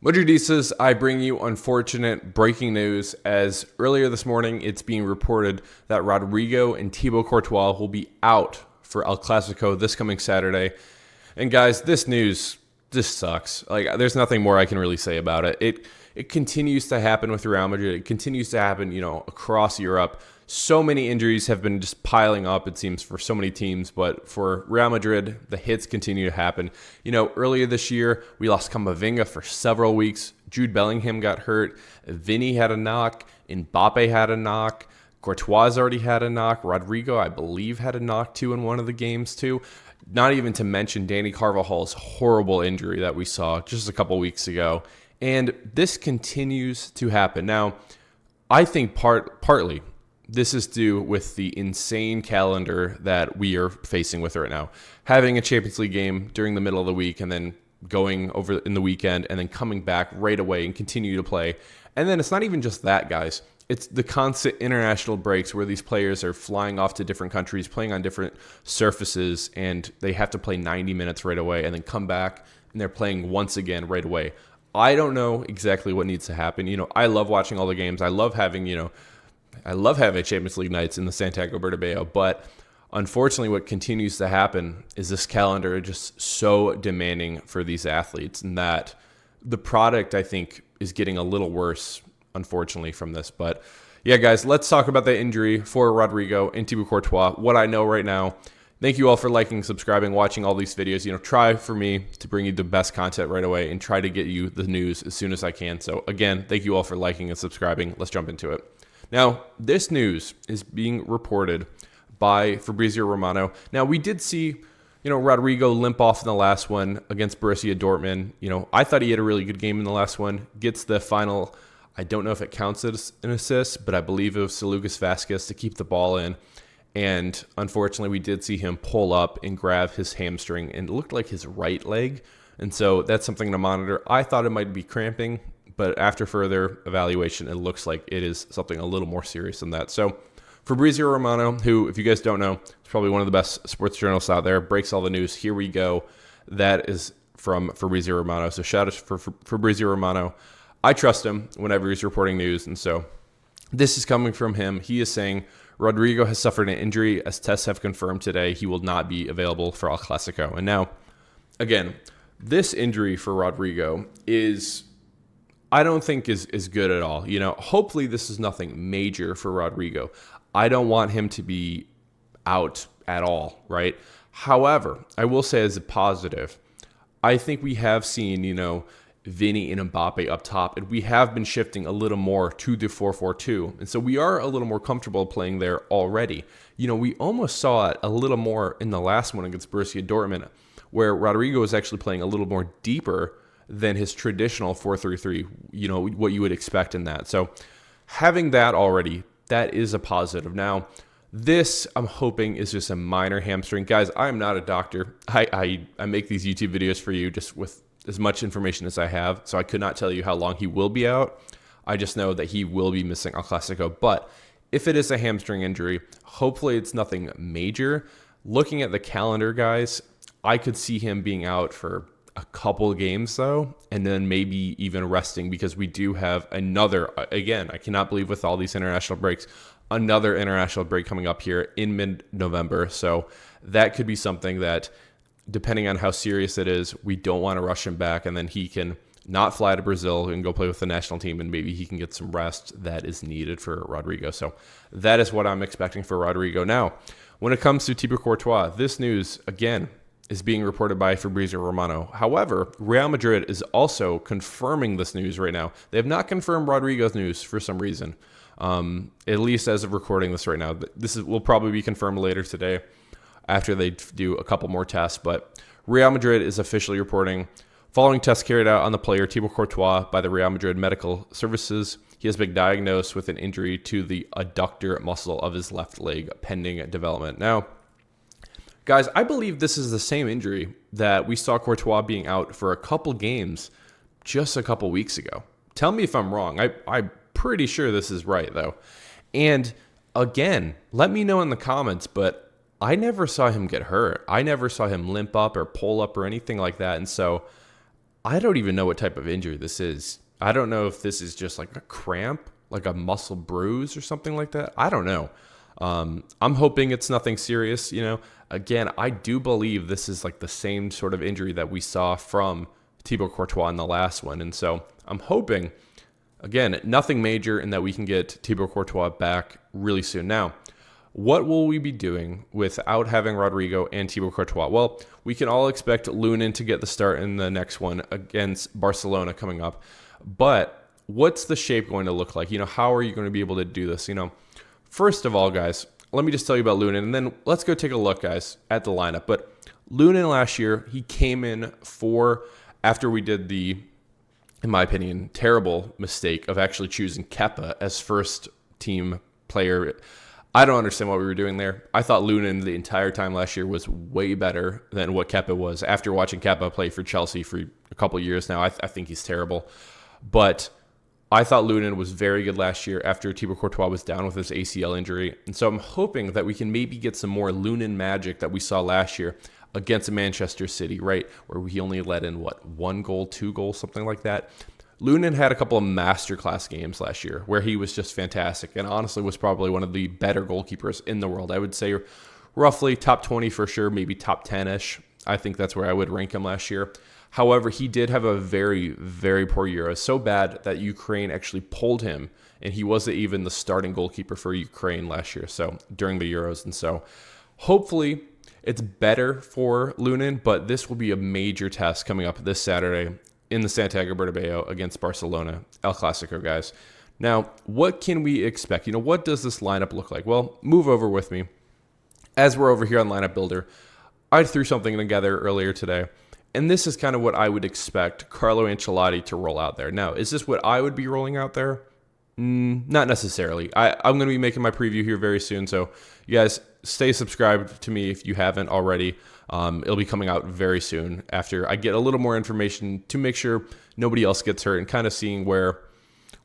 Madridistas, I bring you unfortunate breaking news as earlier this morning it's being reported that Rodrygo and Courtois will be out for El Clasico this coming Saturday. And guys, this news just sucks. Like, there's nothing more I can really say about it. It continues to happen with Real Madrid. It continues to happen, across Europe. So many injuries have been just piling up, it seems, for so many teams. But for Real Madrid, the hits continue to happen. Earlier this year, we lost Camavinga for several weeks. Jude Bellingham got hurt. Vinny had a knock. Mbappe had a knock. Courtois already had a knock. Rodrygo, I believe, had a knock too in one of the games too. Not even to mention Danny Carvajal's horrible injury that we saw just a couple weeks ago. And this continues to happen. Now, I think partly this is due with the insane calendar that we are facing with right now. Having a Champions League game during the middle of the week and then going over in the weekend and then coming back right away and continue to play. And then it's not even just that, guys. It's the constant international breaks where these players are flying off to different countries, playing on different surfaces, and they have to play 90 minutes right away and then come back and they're playing once again right away. I don't know exactly what needs to happen. I love watching all the games. I love having Champions League nights in the Santiago Bernabeu, but unfortunately what continues to happen is this calendar just so demanding for these athletes, and that the product, I think, is getting a little worse, unfortunately, from this. But yeah, guys, let's talk about the injury for Rodrygo and Courtois, what I know right now. Thank you all for liking, subscribing, watching all these videos. Try for me to bring you the best content right away and try to get you the news as soon as I can. So again, thank you all for liking and subscribing. Let's jump into it. Now, this news is being reported by Fabrizio Romano. Now, we did see, Rodrygo limp off in the last one against Borussia Dortmund. I thought he had a really good game in the last one. Gets the final, I don't know if it counts as an assist, but I believe it was to Lucas Vazquez to keep the ball in. And unfortunately, we did see him pull up and grab his hamstring, and it looked like his right leg. And so that's something to monitor. I thought it might be cramping, but after further evaluation, it looks like it is something a little more serious than that. So Fabrizio Romano, who, if you guys don't know, is probably one of the best sports journalists out there, breaks all the news. Here we go. That is from Fabrizio Romano. So shout out for Fabrizio Romano. I trust him whenever he's reporting news. And so this is coming from him. He is saying Rodrygo has suffered an injury, as tests have confirmed today. He will not be available for El Clasico. And now, again, this injury for Rodrygo I don't think is good at all. Hopefully this is nothing major for Rodrygo. I don't want him to be out at all, right? However, I will say as a positive, I think we have seen, Vinny and Mbappe up top, and we have been shifting a little more to the 4-4-2. And so we are a little more comfortable playing there already. We almost saw it a little more in the last one against Borussia Dortmund, where Rodrygo was actually playing a little more deeper than his traditional 4-3-3, what you would expect in that. So having that already, that is a positive. Now, this, I'm hoping, is just a minor hamstring. Guys, I am not a doctor. I make these YouTube videos for you just with as much information as I have, so I could not tell you how long he will be out. I just know that he will be missing El Clasico. But if it is a hamstring injury, hopefully it's nothing major. Looking at the calendar, guys, I could see him being out for a couple games, though, and then maybe even resting, because we do have another, again, I cannot believe with all these international breaks, another international break coming up here in mid-November. So that could be something that, depending on how serious it is, we don't want to rush him back, and then he can not fly to Brazil and go play with the national team, and maybe he can get some rest that is needed for Rodrygo. So that is what I'm expecting for Rodrygo. Now, when it comes to Thibaut Courtois, this news, again, is being reported by Fabrizio Romano. However, Real Madrid is also confirming this news right now. They have not confirmed Rodrygo's news for some reason, at least as of recording this right now. This will probably be confirmed later today after they do a couple more tests. But Real Madrid is officially reporting, following tests carried out on the player Thibaut Courtois by the Real Madrid Medical Services, he has been diagnosed with an injury to the adductor muscle of his left leg, pending development. Now, guys, I believe this is the same injury that we saw Courtois being out for a couple games just a couple weeks ago. Tell me if I'm wrong. I'm pretty sure this is right, though. And again, let me know in the comments, but I never saw him get hurt. I never saw him limp up or pull up or anything like that. And so I don't even know what type of injury this is. I don't know if this is just like a cramp, like a muscle bruise or something like that. I don't know. I'm hoping it's nothing serious. Again, I do believe this is like the same sort of injury that we saw from Thibaut Courtois in the last one. And so I'm hoping, again, nothing major and that we can get Thibaut Courtois back really soon. Now, what will we be doing without having Rodrygo and Thibaut Courtois? Well, we can all expect Lunin to get the start in the next one against Barcelona coming up. But what's the shape going to look like? How are you going to be able to do this? First of all, guys, let me just tell you about Lunin, and then let's go take a look, guys, at the lineup. But Lunin last year, he came in after we did the, in my opinion, terrible mistake of actually choosing Kepa as first team player. I don't understand what we were doing there. I thought Lunin the entire time last year was way better than what Kepa was. After watching Kepa play for Chelsea for a couple of years now, I think he's terrible. But I thought Lunin was very good last year after Thibaut Courtois was down with his ACL injury. And so I'm hoping that we can maybe get some more Lunin magic that we saw last year against Manchester City, right? Where he only let in, 1 goal, 2 goals, something like that. Lunin had a couple of masterclass games last year where he was just fantastic and honestly was probably one of the better goalkeepers in the world. I would say roughly top 20 for sure, maybe top 10-ish. I think that's where I would rank him last year. However, he did have a very, very poor Euro. So bad that Ukraine actually pulled him, and he wasn't even the starting goalkeeper for Ukraine last year, so during the Euros. And so hopefully it's better for Lunin, but this will be a major test coming up this Saturday in the Santiago Bernabeu against Barcelona, El Clasico, guys. Now, what can we expect? What does this lineup look like? Well, move over with me. As we're over here on Lineup Builder, I threw something together earlier today, and this is kind of what I would expect Carlo Ancelotti to roll out there. Now, is this what I would be rolling out there? Not necessarily. I'm going to be making my preview here very soon, so you guys stay subscribed to me if you haven't already. It'll be coming out very soon after I get a little more information to make sure nobody else gets hurt and kind of seeing where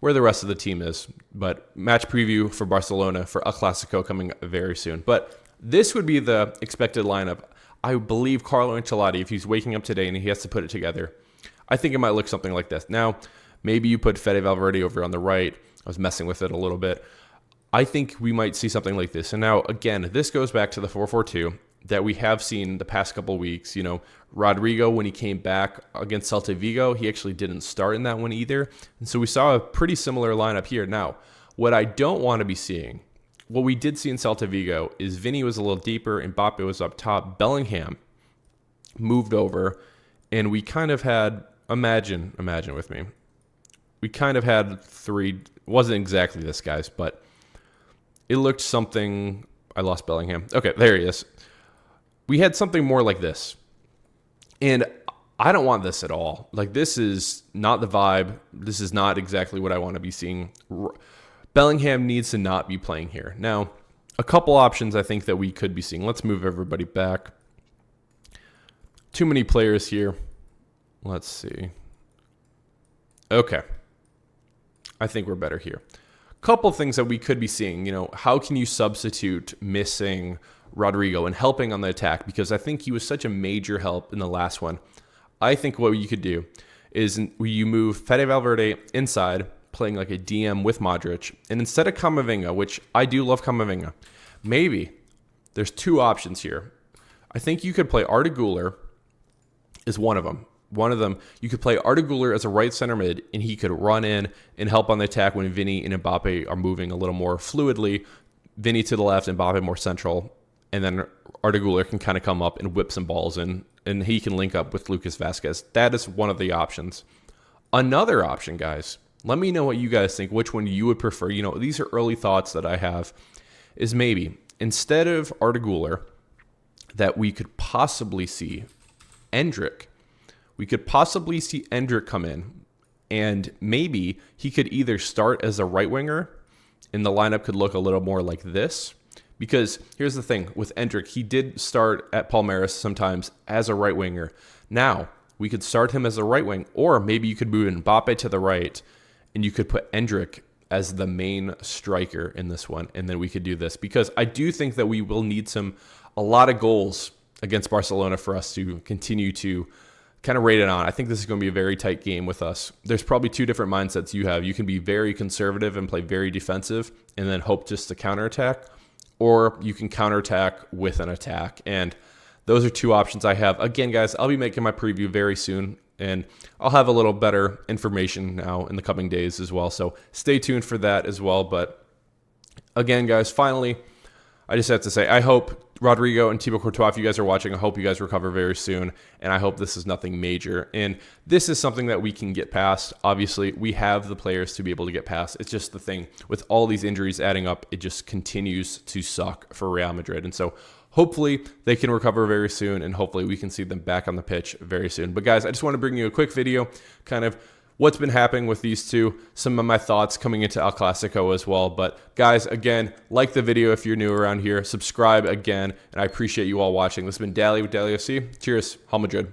the rest of the team is. But match preview for Barcelona for El Clasico coming very soon. But this would be the expected lineup. I believe Carlo Ancelotti, if he's waking up today and he has to put it together, I think it might look something like this. Now, maybe you put Fede Valverde over on the right. I was messing with it a little bit. I think we might see something like this. And now, again, this goes back to the 4-4-2 that we have seen the past couple of weeks. Rodrygo, when he came back against Celta Vigo, he actually didn't start in that one either. And so we saw a pretty similar lineup here. Now, what I don't want to be seeing, what we did see in Celta Vigo is Vinny was a little deeper, Mbappe was up top, Bellingham moved over, and we kind of had, imagine with me, we kind of had three, wasn't exactly this, guys, but it looked something, I lost Bellingham. Okay, there he is. We had something more like this. And I don't want this at all. Like, this is not the vibe. This is not exactly what I want to be seeing. Bellingham needs to not be playing here. Now, a couple options I think that we could be seeing. Let's move everybody back. Too many players here. Let's see. Okay. I think we're better here. Couple things that we could be seeing. How can you substitute missing Rodrygo and helping on the attack? Because I think he was such a major help in the last one. I think what you could do is you move Fede Valverde inside, playing like a DM with Modric, and instead of Camavinga, which I do love Camavinga, maybe there's two options here. I think you could play Arda Güler is one of them. One of them, you could play Arda Güler as a right center mid, and he could run in and help on the attack when Vinny and Mbappe are moving a little more fluidly. Vinny to the left, Mbappe more central, and then Arda Güler can kind of come up and whip some balls in, and he can link up with Lucas Vazquez. That is one of the options. Another option, guys, let me know what you guys think, which one you would prefer. These are early thoughts that I have, is maybe instead of Arda Güler, that we could possibly see Endrick. We could possibly see Endrick come in, and maybe he could either start as a right winger, and the lineup could look a little more like this. Because here's the thing, with Endrick, he did start at Palmeiras sometimes as a right winger. Now, we could start him as a right wing, or maybe you could move Mbappe to the right, and you could put Endrick as the main striker in this one, and then we could do this. Because I do think that we will need a lot of goals against Barcelona for us to continue to kind of rate it on. I think this is going to be a very tight game with us. There's probably two different mindsets you have. You can be very conservative and play very defensive and then hope just to counterattack, or you can counterattack with an attack. And those are two options I have. Again, guys, I'll be making my preview very soon, and I'll have a little better information now in the coming days as well. So stay tuned for that as well. But again, guys, finally, I just have to say, I hope Rodrygo and Thibaut Courtois, if you guys are watching, I hope you guys recover very soon, and I hope this is nothing major. And this is something that we can get past. Obviously, we have the players to be able to get past. It's just the thing, with all these injuries adding up, it just continues to suck for Real Madrid. And so hopefully they can recover very soon, and hopefully we can see them back on the pitch very soon. But guys, I just want to bring you a quick video, kind of what's been happening with these two, some of my thoughts coming into El Clasico as well. But guys, again, like the video if you're new around here, subscribe again, and I appreciate you all watching. This has been Dally with Dallyfc. Cheers, Real Madrid.